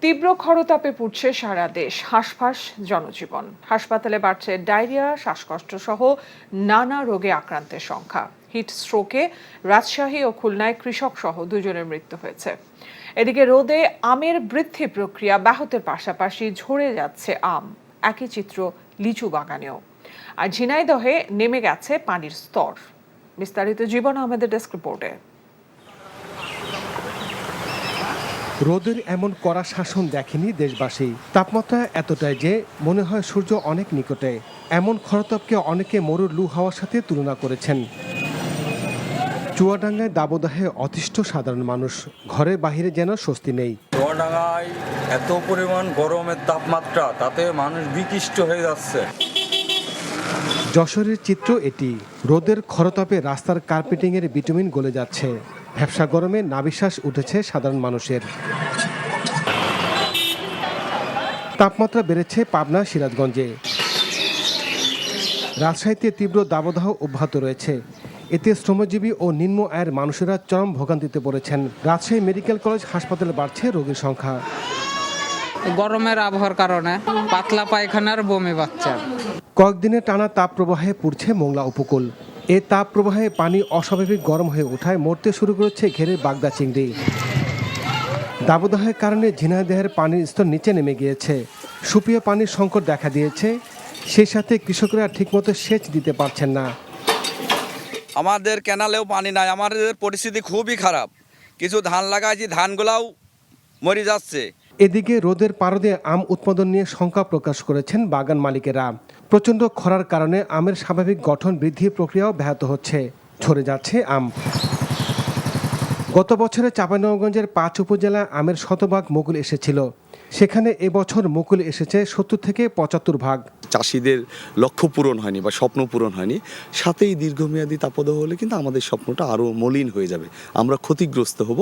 তীব্র খরতাপে পুড়ছে সারা দেশ, হাঁসফাঁস জনজীবন। হাসপাতালে বাড়ছে ডায়রিয়া, শ্বাসকষ্ট সহ নানা রোগে আক্রান্তের সংখ্যা। হিট স্ট্রোকে রাজশাহী ও খুলনায় কৃষক সহ 2 জনের মৃত্যু হয়েছে। এদিকে রোদে আমের বৃদ্ধি প্রক্রিয়া ব্যাহতের পাশাপাশি ঝরে যাচ্ছে আম। একই চিত্র লিচু বাগানেও। আর ঝিনাইদহে নেমে গেছে পানির স্তর। বিস্তারিত জীবন আহমেদের ডেস্ক রিপোর্টে। রোদের এমন কড়া শাসন দেখেনি দেশবাসী। তাপমাত্রা এতটাই যে মনে হয় সূর্য অনেক নিকটে। এমন খরতাপকে অনেকে মরুর লু হাওয়ার সাথে তুলনা করেছেন। চুয়াডাঙ্গায় দাবদাহে অতিষ্ঠ সাধারণ মানুষ, ঘরে বাহিরে যেন স্বস্তি নেই। চুয়াডাঙ্গায় এত পরিমাণ গরমের তাপমাত্রা, তাতে মানুষ বিকৃষ্ট হয়ে যাচ্ছে। যশোরের চিত্র এটি। রোদের খরতাপে রাস্তার কার্পেটিংয়ের বিটুমিন গলে যাচ্ছে। ভ্যাপসা গরমে নাভিশ্বাস উঠেছে সাধারণ মানুষের। তাপমাত্রা বেড়েছে পাবনা, সিরাজগঞ্জে। রাজশাহীতে তীব্র দাবদাহ অব্যাহত রয়েছে। এতে শ্রমজীবী ও নিম্ন আয়ের মানুষেরা চরম ভোগান্তিতে পড়েছেন। রাজশাহী মেডিকেল কলেজ হাসপাতালে বাড়ছে রোগীর সংখ্যা। গরমের আবহাওয়ার কারণে পাতলা পায়খানার বমি বাচ্চা। কয়েকদিনে টানা তাপ প্রবাহে পুড়ছে মোংলা উপকূল। এ তাপ প্রবাহে পানি অস্বাভাবিক গরম হয়ে ওঠায় মরতে শুরু করেছে ঘেরে বাগদা চিংড়ি। দাবদাহের কারণে ঝিনাইদহের পানির স্তর নিচে নেমে গিয়েছে। সুপেয় পানির সংকট দেখা দিয়েছে। সেই সাথে কৃষকরা ঠিকমতো সেচ দিতে পারছেন না। আমাদের ক্যানালেও পানি নাই, আমাদের পরিস্থিতি খুবই খারাপ। কিছু ধান লাগাইছি, ধানগুলাও মরে যাচ্ছে। এদিকে রোদের পারদে আম উৎপাদন নিয়ে শঙ্কা প্রকাশ করেছেন বাগান মালিকেরা। প্রচণ্ড খরার কারণে আমের স্বাভাবিক গঠন বৃদ্ধি প্রক্রিয়াও ব্যাহত হচ্ছে। ঝরে যাচ্ছে আম। গত বছরে চাঁপাইনবাবগঞ্জের 5 উপজেলা আমের শতভাগ মুকুল এসেছিল। সেখানে এবছর মুকুল এসেছে 70 থেকে 75 ভাগ। চাষিদের লক্ষ্য পূরণ হয়নি বা স্বপ্ন পূরণ হয়নি। সাথেই দীর্ঘমেয়াদী তাপদাহ হলে কিন্তু আমাদের স্বপ্নটা আরও মলিন হয়ে যাবে, আমরা ক্ষতিগ্রস্ত হব।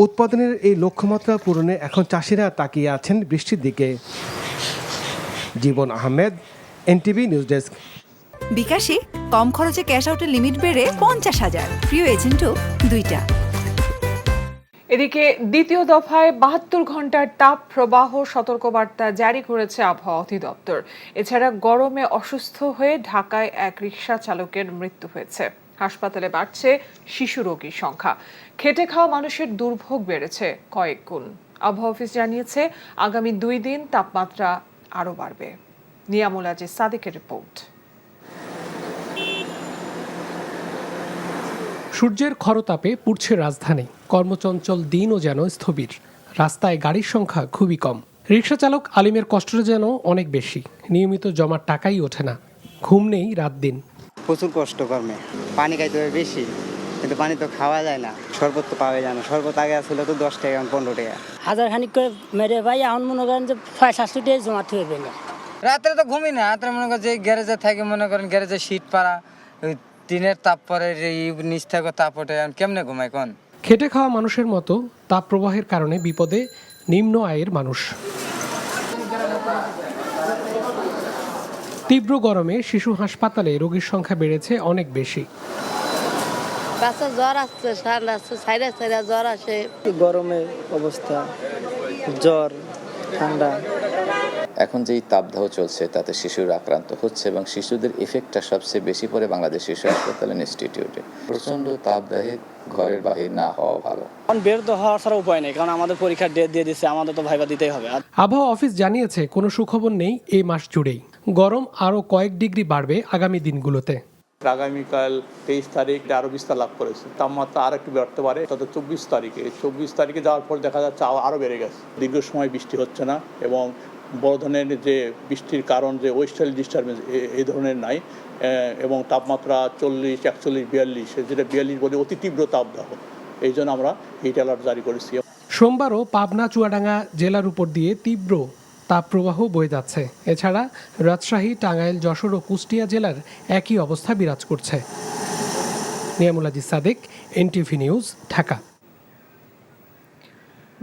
উৎপাদনের এই লক্ষ্যমাত্রা পূরণে এখন চাষিরা তাকিয়ে আছেন বৃষ্টির দিকে। জীবন আহমেদ, এনটিভি নিউজ ডেস্ক। বিকাশে কম খরচে ক্যাশ আউটের লিমিট বেড়ে 50,000, প্রিয় এজেন্টও 2টা। এদিকে দ্বিতীয় দফায় 72 ঘন্টার তাপ প্রবাহ সতর্কবার্তা জারি করেছে আবহাওয়া অধিদপ্তর। এছাড়া গরমে অসুস্থ হয়ে ঢাকায় এক রিকশা চালকের মৃত্যু হয়েছে। হাসপাতালে বাড়ছে শিশু রোগীর সংখ্যা। খেটে খাওয়া মানুষের দুর্ভোগ বেড়েছে কয়েক গুণ। আবহাওয়া অফিস জানিয়েছে আগামী 2 দিন তাপমাত্রা আরও বাড়বে। নিয়ামুল আজিজ সাদিকের রিপোর্ট। সূর্যের খরতাপে পুড়ছে রাজধানী। কর্মচঞ্চল দিনও যেন স্থবির। রাস্তায় গাড়ির সংখ্যা খুবই কম। রিকশা চালক আলিমের কষ্টটা যেন অনেক বেশি। নিয়মিত জমার টাকাই ওঠে না, ঘুম নেই রাত দিন। প্রচুর কষ্ট কর্মে, পানি খাইতে হবে বেশি, কিন্তু পানি তো খাওয়া যায় না। শরবত তো পাওয়া যায় না। শরবত আগে আসলে তো 10 টাকা, 15 টাকা। হাজার খানিক করে মেরে ভাই এখন মনে করেন যে 500 টাকা জমা থয়ে পেলে। রাত্রে তো ঘুমি না, রাত্রে মনে করেন যে গ্যারেজে থাকে, মনে করেন গ্যারেজে শীত পাড়া, ওই টিনের তাপ পরে নিচ থেকে তাপ ওঠে, কেমনে ঘুমায় কোন? খেটে খাওয়া মানুষের মতো তাপ প্রবাহের কারণে বিপদে নিম্ন আয়ের মানুষ। তীব্র গরমে শিশু হাসপাতালে রোগীর সংখ্যা বেড়েছে অনেক বেশি। বাচ্চা জ্বর আসছে, ঠান্ডা আসছে, সাইরা জ্বর আসে। গরমের অবস্থা, জ্বর, ঠান্ডা। এখন যেই তাপদাহ চলছে তাতে শিশুরা আক্রান্ত হচ্ছে এবং শিশুদের ইফেক্টটা সবচেয়ে বেশি পড়ে বাংলাদেশ শিশু হাসপাতাল ইনস্টিটিউটে। প্রচণ্ড তাপদাহে ঘরের বাহির না হওয়া ভালো। বের তো হওয়ার ছাড়া উপায় নেই, কারণ আমাদের পরীক্ষার ডেট দিয়ে দিচ্ছে, আমাদের তো ভাইবা দিতেই হবে। আবহাওয়া অফিস জানিয়েছে কোনো সুখবর নেই এই মাস জুড়েই। গরম আরও কয়েক ডিগ্রি বাড়বে আগামী দিনগুলোতে। আগামীকাল 23 তারিখ আরও বিস্তার লাভ করেছে। তাপমাত্রা আর একটু বাড়তে পারে, তবে 24 তারিখে যাওয়ার পর দেখা যাচ্ছে আরও বেড়ে গেছে। দীর্ঘ সময় বৃষ্টি হচ্ছে না এবং বড় ধরনের যে বৃষ্টির কারণ যে ওয়েস্টার্ন ডিস্টারবেন্স এই ধরনের নাই, এবং তাপমাত্রা 40, 41, 42, যেটা 42 বলে অতি তীব্র তাপদাহ। এই জন্য আমরা হিট অ্যালার্ট জারি করেছি। সোমবারও পাবনা, চুয়াডাঙ্গা জেলার উপর দিয়ে তীব্র তাপপ্রবাহ বয়ে যাচ্ছে। এছাড়া রাজশাহী, টাঙ্গাইল, যশোর ও কুষ্টিয়া জেলার একই অবস্থা বিরাজ করছে। Niamul Aziz Sadiq, NTV news, Dhaka.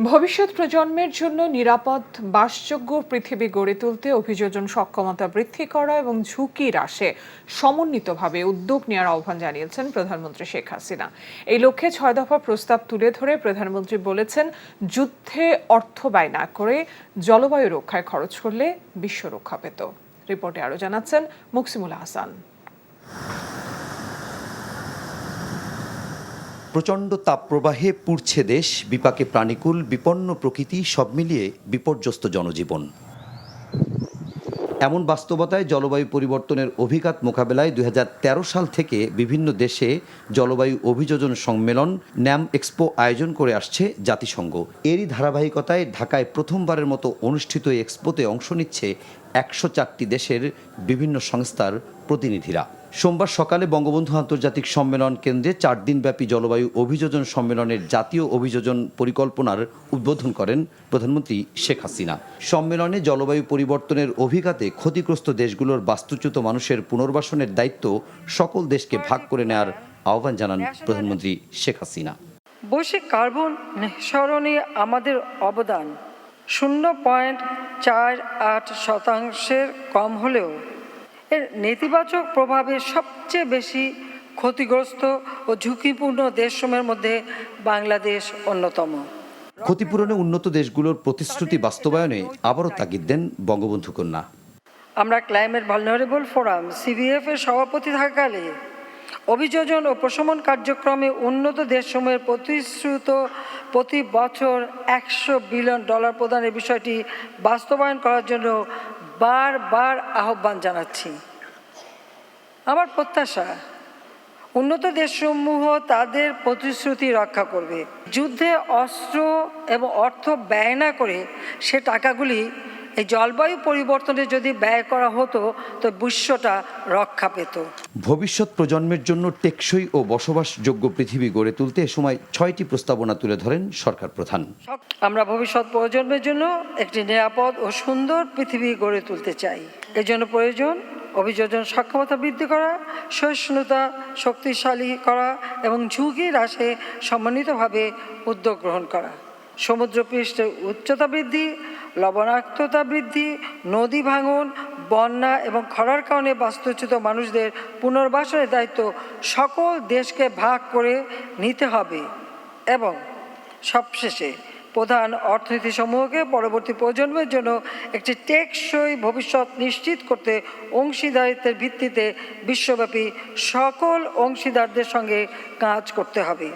ভবিষ্যৎ প্রজন্মের জন্য নিরাপদ বাসযোগ্য পৃথিবী গড়ে তুলতে অভিযোজন সক্ষমতা বৃদ্ধি করা এবং ঝুঁকি হ্রাসে সমন্বিতভাবে উদ্যোগ নেওয়ার আহ্বান জানিয়েছেন প্রধানমন্ত্রী শেখ হাসিনা। এই লক্ষ্যে 6 দফা প্রস্তাব তুলে ধরে প্রধানমন্ত্রী বলেছেন, যুদ্ধে অর্থ ব্যয় না করে জলবায়ু রক্ষায় খরচ করলে বিশ্ব রক্ষা পেত। রিপোর্টে আরও জানাচ্ছেন মুকসিমুল হাসান। প্রচণ্ড তাপপ্রবাহে পুড়ছে দেশ, বিপাকে প্রাণীকুল, বিপন্ন প্রকৃতি, সব মিলিয়ে বিপর্যস্ত জনজীবন। এমন বাস্তবতায় জলবায়ু পরিবর্তনের অভিঘাত মোকাবেলায় 2013 সাল থেকে বিভিন্ন দেশে জলবায়ু অভিযোজন সম্মেলন ন্যাম এক্সপো আয়োজন করে আসছে জাতিসংঘ। এরই ধারাবাহিকতায় ঢাকায় প্রথমবারের মতো অনুষ্ঠিত এই এক্সপোতে অংশ নিচ্ছে 104টি দেশের বিভিন্ন সংস্থার প্রতিনিধিরা। সোমবার সকালে বঙ্গবন্ধু আন্তর্জাতিক সম্মেলন কেন্দ্রে 4 দিনব্যাপী জলবায়ু অভিযোজন সম্মেলনের জাতীয় অভিযোজন পরিকল্পনার উদ্বোধন করেন প্রধানমন্ত্রী শেখ হাসিনা। সম্মেলনে জলবায়ু পরিবর্তনের অভিঘাতে ক্ষতিগ্রস্ত দেশগুলোর বাস্তুচ্যুত মানুষের পুনর্বাসনের দায়িত্ব সকল দেশকে ভাগ করে নেওয়ার আহ্বান জানান প্রধানমন্ত্রী শেখ হাসিনা। বৈশ্বিক কার্বন নিঃসরণে আমাদের অবদান 0.48% কম হলেও এর নেতিবাচক প্রভাবে সবচেয়ে বেশি ক্ষতিগ্রস্ত ও ঝুঁকিপূর্ণ দেশসমূহের মধ্যে বাংলাদেশ অন্যতম। ক্ষতিপূরণে উন্নত দেশগুলোর প্রতিশ্রুতি বাস্তবায়নে আবারও তাগিদ দেন বঙ্গবন্ধু কন্যা। আমরা ক্লাইমেট ভালনারেবল ফোরাম CVF এর সভাপতি থাকাকালে অভিযোজন ও প্রশমন কার্যক্রমে উন্নত দেশসমূহের প্রতিশ্রুত প্রতি বছর $100 বিলিয়ন প্রদানের বিষয়টি বাস্তবায়ন করার জন্য বারবার আহ্বান জানাচ্ছি। আমার প্রত্যাশা উন্নত দেশসমূহ তাদের প্রতিশ্রুতি রক্ষা করবে। যুদ্ধে অস্ত্র এবং অর্থ ব্যয় না করে সে টাকাগুলি এই জলবায়ু পরিবর্তনে যদি ব্যয় করা হতো তো বিশ্বটা রক্ষা পেত। ভবিষ্যৎ প্রজন্মের জন্য টেকসই ও বসবাসযোগ্য পৃথিবী গড়ে তুলতে এ সময় 6টি প্রস্তাবনা তুলে ধরেন সরকার প্রধান। আমরা ভবিষ্যৎ প্রজন্মের জন্য একটি নিরাপদ ও সুন্দর পৃথিবী গড়ে তুলতে চাই। এর জন্য প্রয়োজন অভিযোজন সক্ষমতা বৃদ্ধি করা, সহিষ্ণুতা শক্তিশালী করা এবং ঝুঁকি হ্রাসে সমন্বিতভাবে উদ্যোগ গ্রহণ করা। সমুদ্রপৃষ্ঠের উচ্চতা বৃদ্ধি, লবণাক্ততা বৃদ্ধি, নদী ভাঙন, বন্যা এবং খরার কারণে বাস্তুচ্যুত মানুষদের পুনর্বাসনের দায়িত্ব সকল দেশকে ভাগ করে নিতে হবে। এবং সবশেষে প্রধান অর্থনীতি সমূহকে পরবর্তী প্রজন্মের জন্য একটি টেকসই ভবিষ্যৎ নিশ্চিত করতে অংশীদারিত্বের ভিত্তিতে বিশ্বব্যাপী সকল অংশীদারদের সঙ্গে কাজ করতে হবে।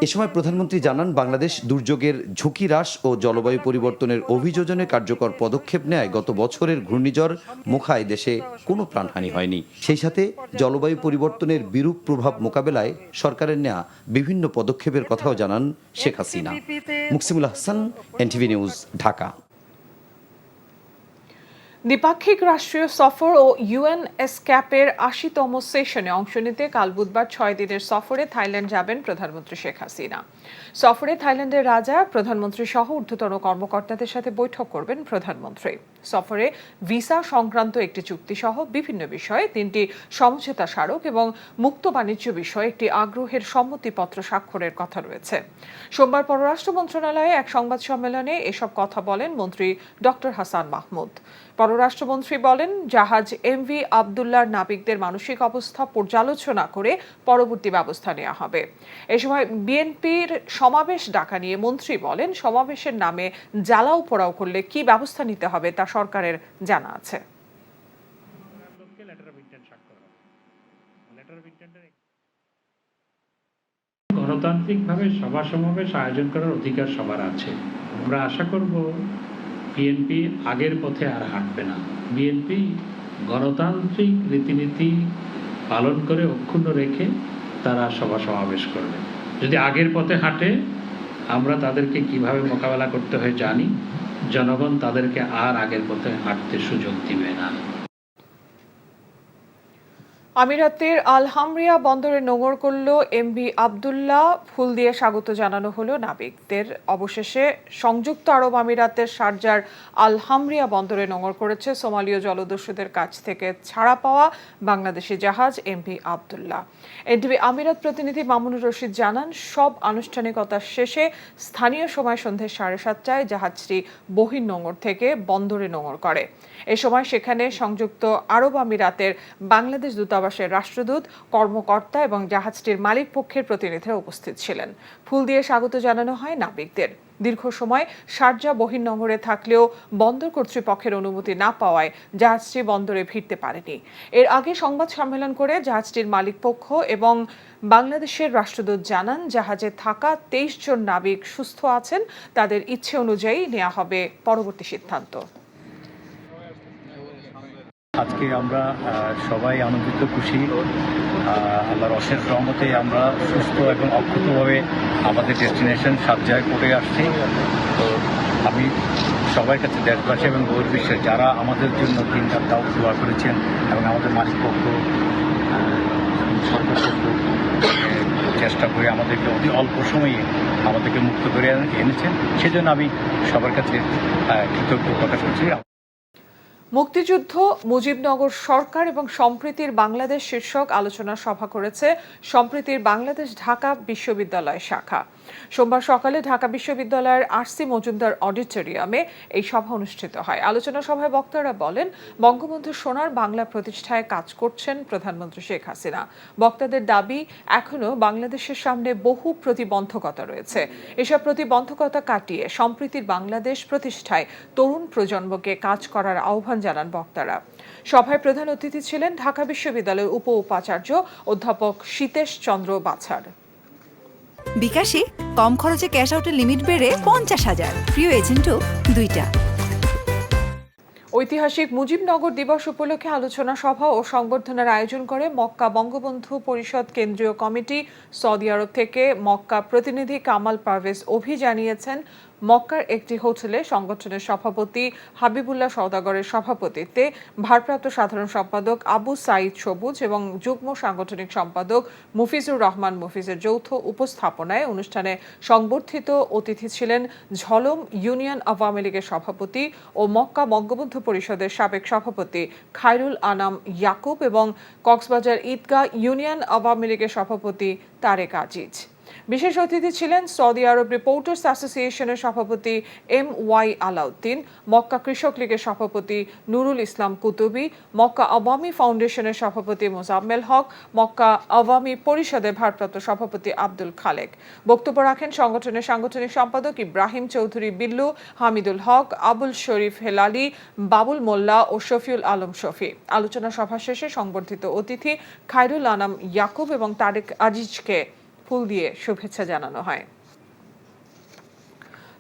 এ সময় প্রধানমন্ত্রী জানান, বাংলাদেশ দুর্যোগের ঝুঁকি হ্রাস ও জলবায়ু পরিবর্তনের অভিযোজনে কার্যকর পদক্ষেপ নেয় গত বছরের ঘূর্ণিঝড় মোখায় দেশে কোনো প্রাণহানি হয়নি। সেই সাথে জলবায়ু পরিবর্তনের বিরূপ প্রভাব মোকাবেলায় সরকারের নেওয়া বিভিন্ন পদক্ষেপের কথাও জানান শেখ হাসিনা। Muksimul Hasan, NTV news, Dhaka. দ্বিপাক্ষিক রাষ্ট্রীয় সফর ও UNESCAP-এর 80তম সেশনে অংশ নিতে কাল বুধবার 6 দিনের সফরে থাইল্যান্ড যাবেন প্রধানমন্ত্রী শেখ হাসিনা। সফরে থাইল্যান্ডের রাজা, প্রধানমন্ত্রী সহ ঊর্ধ্বতন কর্মকর্তাদের সাথে বৈঠক করবেন প্রধানমন্ত্রী। সফরে ভিসা সংক্রান্ত একটি চুক্তি সহ বিভিন্ন বিষয়ে 3টি সমঝোতা স্মারক এবং মুক্ত বাণিজ্য বিষয়ে একটি আগ্রহের সম্মতিপত্র স্বাক্ষরের কথা রয়েছে। সোমবার পররাষ্ট্র মন্ত্রণালয়ে এক সংবাদ সম্মেলনে এসব কথা বলেন মন্ত্রী ডক্টর হাসান মাহমুদ। পররাষ্ট্রমন্ত্রী বলেন, জাহাজ MV আবদুল্লাহর নাবিকদের মানসিক অবস্থা পর্যালোচনা করে পরবর্তী ব্যবস্থা নেওয়া হবে। এ সময় বিএনপির সমাবেশ ডাকা নিয়ে মন্ত্রী বলেন, সমাবেশের নামে জ্বালাও পোড়াও করলে কি ব্যবস্থা নিতে হবে তা সরকারের জানা আছে। গণতান্ত্রিকভাবে সভা সমাবেশ আয়োজন করার অধিকার সবার আছে। আমরা আশা করব বিএনপি আগের পথে আর হাঁটবে না। বিএনপি গণতান্ত্রিক রীতিনীতি পালন করে অক্ষুণ্ণ রেখে তারা সভা সমাবেশ করবে। যদি আগের পথে হাঁটে, আমরা তাদেরকে কিভাবে মোকাবেলা করতে হয় জানি। জনগণ তাদেরকে আর আগের পথে হাঁটতে সুযোগ দিবে না। আমিরাতের আল হামরিয়া বন্দরে নোঙর করল এমভি আবদুল্লাহ। ফুল দিয়ে স্বাগত জানানো হলো নাবিকদের। অবশেষে সংযুক্ত আরব আমিরাতের শারজার আল হামরিয়া বন্দরে নোঙর করেছে সোমালীয় জলদস্যুদের কাছ থেকে ছাড়া পাওয়া বাংলাদেশি জাহাজ এমভি আবদুল্লাহ। এনটিভি আমিরাত প্রতিনিধি মামুনুর রশিদ জানান, সব আনুষ্ঠানিকতা শেষে স্থানীয় সময় সন্ধ্যে 7:30টায় জাহাজটি বহির্নোঙর থেকে বন্দরে নোঙর করে। এ সময় সেখানে সংযুক্ত আরব আমিরাতের বাংলাদেশ দূতাবাসের রাষ্ট্রদূত, কর্মকর্তা এবং জাহাজটির মালিক পক্ষের প্রতিনিধিরা উপস্থিত ছিলেন। ফুল দিয়ে স্বাগত জানানো হয় নাবিকদের। দীর্ঘ সময় শারজা বহির্নোঙরে থাকলেও বন্দর কর্তৃপক্ষের অনুমতি না পাওয়ায় জাহাজটি বন্দরে ভিড়তে পারেনি। এর আগে সংবাদ সম্মেলন করে জাহাজটির মালিক পক্ষ এবং বাংলাদেশের রাষ্ট্রদূত জানান, জাহাজে থাকা 23 জন নাবিক সুস্থ আছেন। তাদের ইচ্ছে অনুযায়ী নেওয়া হবে পরবর্তী সিদ্ধান্ত। আজকে আমরা সবাই আনন্দিত, খুশি। আল্লাহর অশেষ রহমতে আমরা সুস্থ এবং অক্ষতভাবে আমাদের ডেস্টিনেশন শারজায় পড়ে আসছি। তো আমি সবার কাছে দেশবাসী এবং বহির্বিশ্বের যারা আমাদের জন্য দিন রাত দোয়া করেছেন এবং আমাদের মালিক পক্ষ সরকারপক্ষ চেষ্টা করে আমাদেরকে অতি অল্প সময়ে আমাদেরকে মুক্ত করে এনেছেন, সেজন্য আমি সবার কাছে কৃতজ্ঞ প্রকাশ করছি। মুক্তিযুদ্ধ, মুজিবনগর সরকার এবং সম্প্রীতির বাংলাদেশ শীর্ষক আলোচনা সভা করেছে সম্প্রীতির বাংলাদেশ ঢাকা বিশ্ববিদ্যালয় শাখা। সোমবার সকালে ঢাকা বিশ্ববিদ্যালয়ের আরসি মজুমদার অডিটোরিয়ামে এই সভা অনুষ্ঠিত হয়। আলোচনা সভায় বক্তারা বলেন, বঙ্গবন্ধু সোনার বাংলা প্রতিষ্ঠায় কাজ করছেন প্রধানমন্ত্রী শেখ হাসিনা। বক্তাদের দাবি, এখনো বাংলাদেশের সামনে বহু প্রতিবন্ধকতা রয়েছে। এসব প্রতিবন্ধকতা কাটিয়ে সম্প্রীতির বাংলাদেশ প্রতিষ্ঠায় তরুণ প্রজন্মকে কাজ করার আহ্বান জানান বক্তারা। সভায় প্রধান অতিথি ছিলেন ঢাকা বিশ্ববিদ্যালয়ের উপাচার্য অধ্যাপক শীতেশ চন্দ্র বাছার। বিকাশে কম খরচে ক্যাশ আউটের লিমিট বেড়ে 50,000, প্রিয় এজেন্টও 2টা। ঐতিহাসিক মুজিবনগর দিবস উপলক্ষে আলোচনা সভা ও সংবর্ধনার আয়োজন করে মক্কা বঙ্গবন্ধু পরিষদ কেন্দ্রীয় কমিটি। সৌদি আরব থেকে মক্কা প্রতিনিধি কামাল পারভেজ অভি জানিয়েছেন, মক্কার একটি হোটেলে সংগঠনের সভাপতি হাবিবুল্লাহ সওদাগরের সভাপতিত্বে ভারপ্রাপ্ত সাধারণ সম্পাদক আবু সাঈদ সবুজ এবং যুগ্ম সাংগঠনিক সম্পাদক মুফিজুর রহমান মুফিজের যৌথ উপস্থাপনায় অনুষ্ঠানে সংবর্ধিত অতিথি ছিলেন ঝলম ইউনিয়ন আওয়ামী লীগের সভাপতি ও মক্কা বঙ্গবন্ধু পরিষদের সাবেক সভাপতি খায়রুল আনাম ইয়াকুব এবং কক্সবাজার ঈদগাহ ইউনিয়ন আওয়ামী লীগের সভাপতি তারেক আজিজ। বিশেষ অতিথি ছিলেন সৌদি আরব রিপোর্টার্স অ্যাসোসিয়েশনের সভাপতি MY আলাউদ্দিন, মক্কা কৃষক লীগের সভাপতি নুরুল ইসলাম কুতুবী, মক্কা আওয়ামী ফাউন্ডেশনের সভাপতি মোজাম্মেল হক, মক্কা আওয়ামী পরিষদের ভারপ্রাপ্ত সভাপতি আব্দুল খালেক। বক্তব্য রাখেন সংগঠনের সাংগঠনিক সম্পাদক ইব্রাহিম চৌধুরী বিল্লু, হামিদুল হক, আবুল শরীফ হেলালি, বাবুল মোল্লা ও শফিউল আলম শফি। আলোচনা সভা শেষে সংবর্ধিত অতিথি খায়রুল আনাম ইয়াকুব এবং তারেক আজিজকে ফুল দিয়ে শুভেচ্ছা জানানো হয়।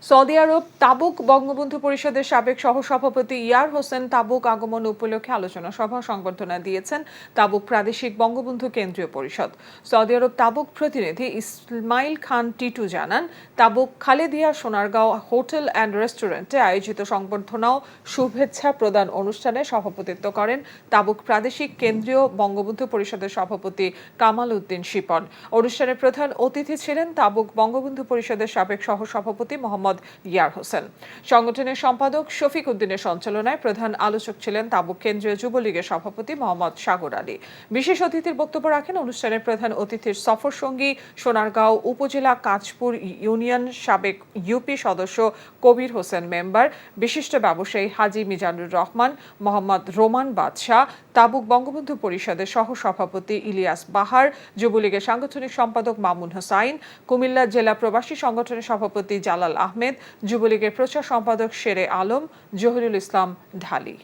সৌদি আরব তাবুক বঙ্গবন্ধু পরিষদের সাবেক সহসভাপতি ইয়ার হোসেন তাবুক আগমন উপলক্ষে আলোচনা সভা সংবর্ধনা দিয়েছেন তাবুক প্রাদেশিক বঙ্গবন্ধু কেন্দ্রীয় পরিষদ। সৌদি আরব তাবুক প্রতিনিধি ইসমাইল খান টিটু জানান, তাবুক খালেদিয়া সোনারগাঁও হোটেল অ্যান্ড রেস্টুরেন্টে আয়োজিত সংবর্ধনা ও শুভেচ্ছা প্রদান অনুষ্ঠানে সভাপতিত্ব করেন তাবুক প্রাদেশিক কেন্দ্রীয় বঙ্গবন্ধু পরিষদের সভাপতি কামাল উদ্দিন শিপন। অনুষ্ঠানে প্রধান অতিথি ছিলেন তাবুক বঙ্গবন্ধু পরিষদের সাবেক সহসভাপতি মোহাম্মদ ইয়ার হোসেন। সংগঠনের সম্পাদক শফিক উদ্দিনের সঞ্চালনায় প্রধান আলোচক ছিলেন তাবুক কেন্দ্রীয় যুবলীগের সভাপতি মোহাম্মদ সাগর আলী। বিশেষ অতিথির বক্তব্য রাখেন অনুষ্ঠানের প্রধান অতিথির সফর সঙ্গী সোনারগাঁও উপজেলা কাঁচপুর ইউনিয়ন সাবেক ইউপি সদস্য কবির হোসেন মেম্বার, বিশিষ্ট ব্যবসায়ী হাজী মিজানুর রহমান, মোহাম্মদ রোমান বাদশাহ, তাবুক বঙ্গবন্ধু পরিষদের সহসভাপতি ইলিয়াস বাহার, যুবলীগের সাংগঠনিক সম্পাদক মামুন হোসাইন, কুমিল্লা জেলা প্রবাসী সংগঠনের সভাপতি জালাল আহমেদ, যুবলীগের প্রচার সম্পাদক শেরে আলম, জহিরুল ইসলাম ঢালি।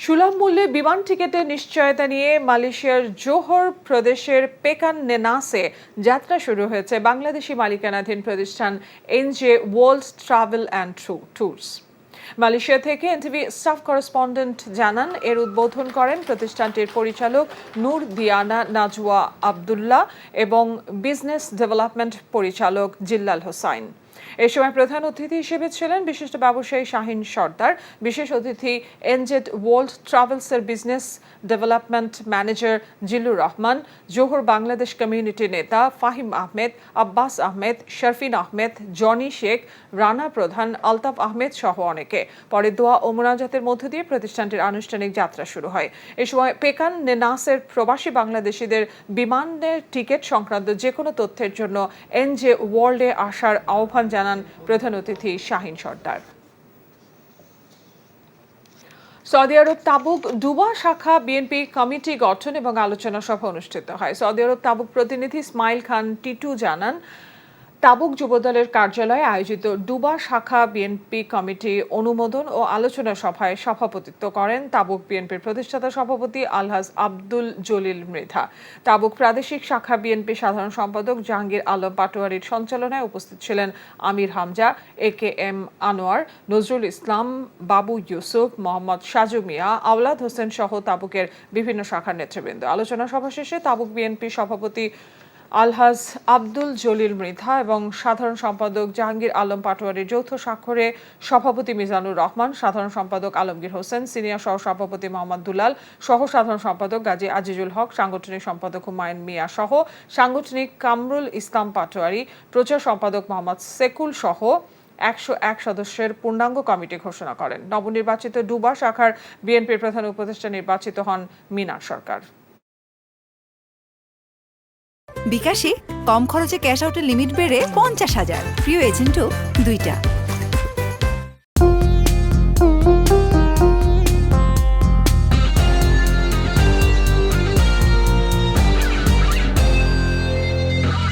সুলভ মূল্যে বিমান টিকেটের নিশ্চয়তা নিয়ে মালয়েশিয়ার জোহর প্রদেশের পেকান নেনাসে যাত্রা শুরু হয়েছে বাংলাদেশি মালিকানাধীন প্রতিষ্ঠান NJ world travel and tours. Malaysia থেকে এনটিভি স্টাফ করেসপন্ডেন্ট জানান, এর উদ্বোধন করেন প্রতিষ্ঠানটির পরিচালক নূর দিয়ানা নাজওয়া আবদুল্লাহ এবং বিজনেস ডেভেলপমেন্ট পরিচালক জিল্লাল হোসাইন। এ সময় প্রধান অতিথি হিসেবে ছিলেন বিশিষ্ট ব্যবসায়ী শাহিন সর্দার, বিশেষ অতিথি এনজেড ওয়ার্ল্ড ট্রাভেলসের business development manager Zillur Rahman, Johor Bangladesh community নেতা ফাহিম আহমেদ, আব্বাস আহমেদ, শরফিন আহমেদ, জনি শেখ, রানা প্রধান, আলতাফ আহমেদ সহ অনেকে। পরে দোয়া ও মোনাজাতের মধ্য দিয়ে প্রতিষ্ঠানটির আনুষ্ঠানিক যাত্রা শুরু হয়। এ সময় পেকান নেনাসের প্রবাসী বাংলাদেশিদের বিমানের টিকিট সংক্রান্ত যে কোনো তথ্যের জন্য এনজে ওয়ার্ল্ডে আসার আহ্বান জানান প্রধান অতিথি শাহিন সর্দার। সৌদি আরব তাবুক ডুবা শাখা বিএনপি কমিটি গঠন এবং আলোচনা সভা অনুষ্ঠিত হয়। সৌদি আরব তাবুক প্রতিনিধি ইসমাইল খান টিটু জানান, তাবুক যুবদলের কার্যালয়ে আয়োজিত ডুবা শাখা বিএনপি কমিটি অনুমোদন ও আলোচনা সভায় সভাপতিত্ব করেন তাবুক বিএনপির প্রতিষ্ঠাতা সভাপতি আলহাজ আব্দুল জলিল মৃধা। তাবুক প্রাদেশিক শাখা বিএনপি সাধারণ সম্পাদক জাহাঙ্গীর আলম পাটোয়ারির সঞ্চালনায় উপস্থিত ছিলেন আমির হামজা, AKM আনোয়ার, নজরুল ইসলাম, বাবু ইউসুফ, মোহাম্মদ সাজু মিয়া, আওলাদ হোসেন সহ তাবুকের বিভিন্ন শাখার নেতৃবৃন্দ। আলোচনা সভা শেষে তাবুক বিএনপি সভাপতি আলহাজ আব্দুল জলিল মৃধা এবং সাধারণ সম্পাদক জাহাঙ্গীর আলম পাটোয়ারির যৌথ স্বাক্ষরে সভাপতি মিজানুর রহমান, সাধারণ সম্পাদক আলমগীর হোসেন, সিনিয়র সহ সভাপতি মোহাম্মদ দুলাল, সহ সাধারণ সম্পাদক গাজী আজিজুল হক, সাংগঠনিক সম্পাদক হুমায়ুন মিয়া সহ সাংগঠনিক কামরুল ইসলাম পাটোয়ারি, প্রচার সম্পাদক মোহাম্মদ সেকুল সহ 101 সদস্যের পূর্ণাঙ্গ কমিটি ঘোষণা করেন। নবনির্বাচিত ডুবা শাখার বিএনপির প্রধান উপদেষ্টা নির্বাচিত হন মিনার সরকার। বিকাশে কম খরচে ক্যাশ আউটের লিমিট বেড়ে 50,000, প্রিয় এজেন্টও 2টা।